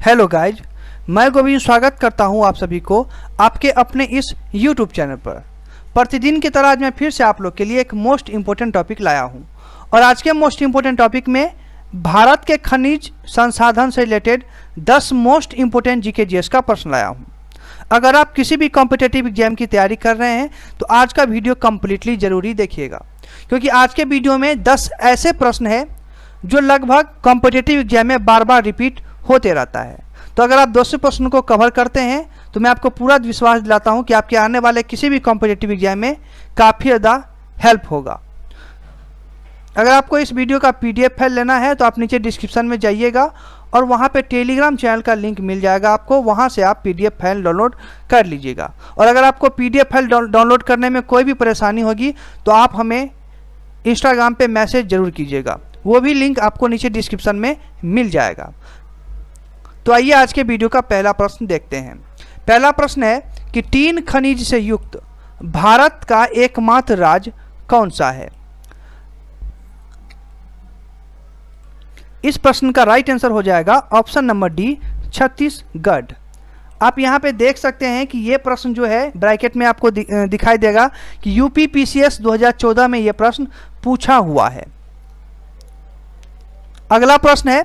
Hello guys, मैं गोविंद स्वागत करता हूं आप सभी को आपके अपने इस YouTube चैनल पर। प्रतिदिन की तरह आज मैं फिर से आप लोग के लिए एक मोस्ट इम्पोर्टेंट टॉपिक लाया हूं और आज के मोस्ट इम्पोर्टेंट टॉपिक में भारत के खनिज संसाधन से related 10 most important GK GS का प्रश्न लाया हूं। अगर आप किसी भी कॉम्पिटिटिव एग्जाम की तैयारी कर रहे हैं तो आज का वीडियो कम्प्लीटली ज़रूरी देखिएगा, क्योंकि आज के वीडियो में 10 ऐसे प्रश्न हैं जो लगभग कॉम्पिटिटिव एग्जाम में बार बार रिपीट होते रहता है। तो अगर आप 200 प्रश्नों को कवर करते हैं तो मैं आपको पूरा विश्वास दिलाता हूं कि आपके आने वाले किसी भी कॉम्पिटिटिव एग्जाम में काफ़ी ज़्यादा हेल्प होगा। अगर आपको इस वीडियो का PDF फाइल लेना है तो आप नीचे डिस्क्रिप्शन में जाइएगा और वहां पे टेलीग्राम चैनल का लिंक मिल जाएगा आपको, वहां से आप PDF फाइल डाउनलोड कर लीजिएगा। और अगर आपको PDF फाइल डाउनलोड करने में कोई भी परेशानी होगी तो आप हमें इंस्टाग्राम पे मैसेज जरूर कीजिएगा, वो भी लिंक आपको नीचे डिस्क्रिप्शन में मिल जाएगा। तो आइए आज के वीडियो का पहला प्रश्न देखते हैं। पहला प्रश्न है कि टीन खनिज से युक्त भारत का एकमात्र राज्य कौन सा है? इस प्रश्न का राइट आंसर हो जाएगा ऑप्शन नंबर डी, छत्तीसगढ़। आप यहाँ पे देख सकते हैं कि ये प्रश्न जो है ब्रैकेट में आपको दिखाई देगा कि UPPCS 2014 में ये प्रश्न पूछा हुआ है। अगला प्रश्न है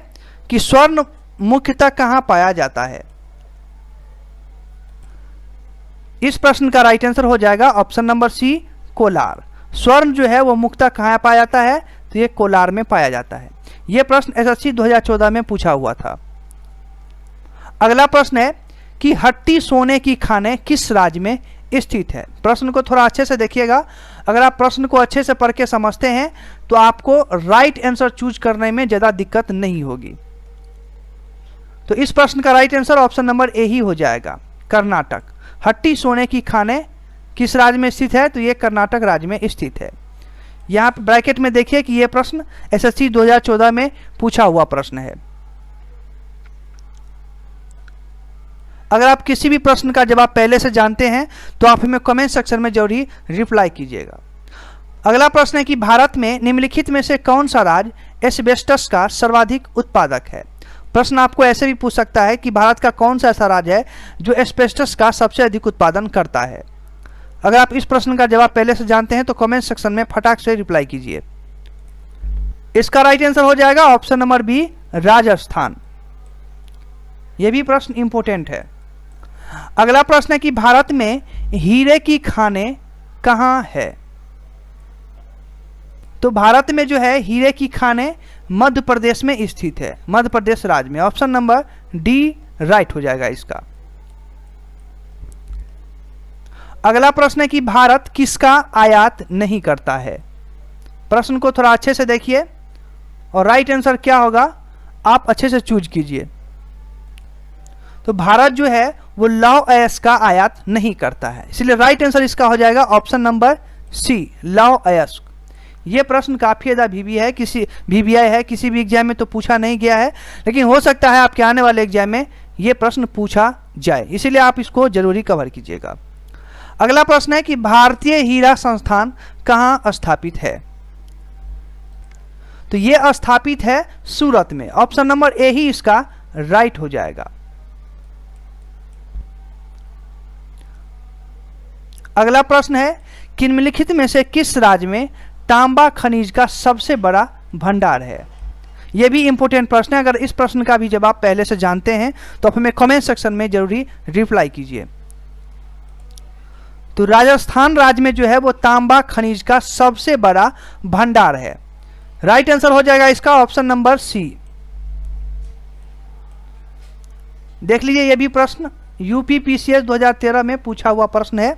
कि स्वर्ण मुख्यतः कहां पाया जाता है? इस प्रश्न का राइट आंसर हो जाएगा ऑप्शन नंबर सी, कोलार। स्वर्ण जो है वो मुख्यतः कहां पाया जाता है? तो ये कोलार में पाया जाता है। यह प्रश्न SSC 2014 में पूछा हुआ था। अगला प्रश्न है कि हट्टी सोने की खानें किस राज्य में स्थित है? प्रश्न को थोड़ा अच्छे से देखिएगा। अगर आप प्रश्न को अच्छे से पढ़ के समझते हैं तो आपको राइट आंसर चूज करने में ज़्यादा दिक्कत नहीं होगी। तो इस प्रश्न का right answer option number A ही हो जाएगा, कर्नाटक। हट्टी सोने की खानें किस राज्य में स्थित है? तो ये कर्नाटक राज्य में स्थित है। यहाँ पे ब्रैकेट में देखिए कि यह प्रश्न SSC 2014 में पूछा हुआ प्रश्न है। अगर आप किसी भी प्रश्न का जवाब पहले से जानते हैं तो आप हमें कमेंट सेक्शन में जरूर रिप्लाई कीजिएगा। अगला प्रश्न है कि भारत में निम्नलिखित में से कौन सा राज्य एस्बेस्टस का सर्वाधिक उत्पादक है? प्रश्न आपको ऐसे भी पूछ सकता है कि भारत का कौन सा ऐसा राज्य है जो एस्बेस्टस का सबसे अधिक उत्पादन करता है? अगर आप इस प्रश्न का जवाब पहले से जानते हैं तो कमेंट सेक्शन में फटाक से रिप्लाई कीजिए। इसका राइट आंसर हो जाएगा ऑप्शन नंबर बी, राजस्थान। यह भी प्रश्न इंपॉर्टेंट है। अगला प्रश्न है कि भारत में हीरे की खानें कहां है? तो भारत में जो है हीरे की खानें मध्य प्रदेश में स्थित है, मध्य प्रदेश राज्य में। ऑप्शन नंबर डी राइट हो जाएगा इसका। अगला प्रश्न है कि भारत किसका आयात नहीं करता है? प्रश्न को थोड़ा अच्छे से देखिए और राइट आंसर क्या होगा आप अच्छे से चूज कीजिए। तो भारत जो है वो लौह अयस्क का आयात नहीं करता है, इसलिए राइट आंसर इसका हो जाएगा ऑप्शन नंबर सी, लौह अयस्क। ये प्रश्न काफ़ी ज़्यादा VBI है, किसी भी एग्जाम में तो पूछा नहीं गया है, लेकिन हो सकता है आपके आने वाले एग्जाम में ये प्रश्न पूछा जाए, इसीलिए आप इसको जरूरी कवर कीजिएगा। अगला प्रश्न है कि भारतीय हीरा संस्थान कहाँ स्थापित है? तो ये स्थापित है सूरत में। ऑप्शन नंबर ए ही इसका राइट हो जाएगा। अगला प्रश्न है कि निम्नलिखित में से किस राज्य में तांबा खनिज का सबसे बड़ा भंडार है? यह भी इंपॉर्टेंट प्रश्न है। अगर इस प्रश्न का भी जवाब पहले से जानते हैं तो आप हमें कमेंट सेक्शन में जरूरी रिप्लाई कीजिए। तो राजस्थान राज्य में जो है वो तांबा खनिज का सबसे बड़ा भंडार है। राइट आंसर हो जाएगा इसका ऑप्शन नंबर सी। देख लीजिए, यह भी प्रश्न UPPCS 2013 में पूछा हुआ प्रश्न है।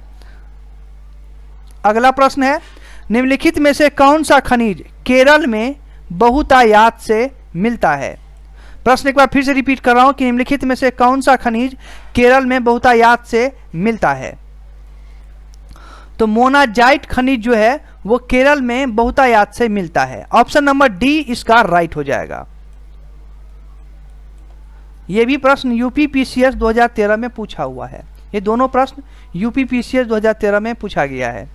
अगला प्रश्न है निम्नलिखित में से कौन सा खनिज केरल में बहुतायात से मिलता है? प्रश्न एक बार फिर से रिपीट कर रहा हूं कि निम्नलिखित में से कौन सा खनिज केरल में बहुतायात से मिलता है? तो मोनाजाइट खनिज जो है वो केरल में बहुतायात से मिलता है। ऑप्शन नंबर डी इसका राइट हो जाएगा। यह भी प्रश्न UPPCS 2013 में पूछा हुआ है। ये दोनों प्रश्न UPPCS 2013 में पूछा गया है।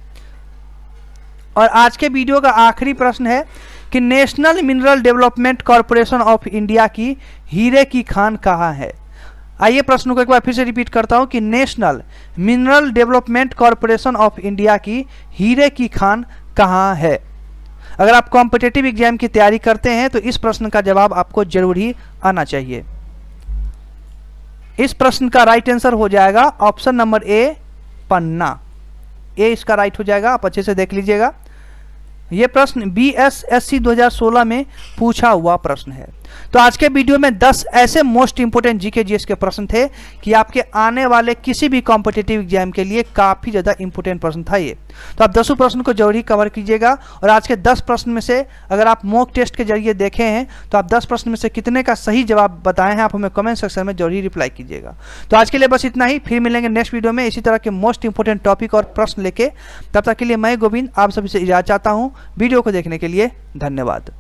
और आज के वीडियो का आखिरी प्रश्न है कि national mineral development corporation of India की हीरे की खान कहाँ है। आइए प्रश्न को एक बार फिर से रिपीट करता हूं कि national mineral development corporation of India की हीरे की खान कहाँ है। अगर आप कॉम्पिटिटिव एग्जाम की तैयारी करते हैं तो इस प्रश्न का जवाब आपको जरूर ही आना चाहिए। इस प्रश्न का राइट आंसर हो जाएगा ऑप्शन नंबर ए, पन्ना। ए इसका राइट हो जाएगा, आप अच्छे से देख लीजिएगा। यह प्रश्न BSSC 2016 में पूछा हुआ प्रश्न है। तो आज के वीडियो में 10 ऐसे मोस्ट इंपोर्टेंट जीके जीएस के प्रश्न थे कि आपके आने वाले किसी भी कॉम्पिटिटिव एग्जाम के लिए काफ़ी ज़्यादा इंपोर्टेंट प्रश्न था ये। तो आप 10 प्रश्न को जरूर ही कवर कीजिएगा। और आज के 10 प्रश्न में से अगर आप मॉक टेस्ट के जरिए देखे हैं तो आप 10 प्रश्न में से कितने का सही जवाब बताए हैं आप हमें कमेंट सेक्शन में जरूर ही रिप्लाई कीजिएगा। तो आज के लिए बस इतना ही, फिर मिलेंगे नेक्स्ट वीडियो में इसी तरह के मोस्ट इंपोर्टेंट टॉपिक और प्रश्न लेके। तब तक के लिए मैं गोविंद आप सभी से इजाज़त चाहता हूँ। वीडियो को देखने के लिए धन्यवाद।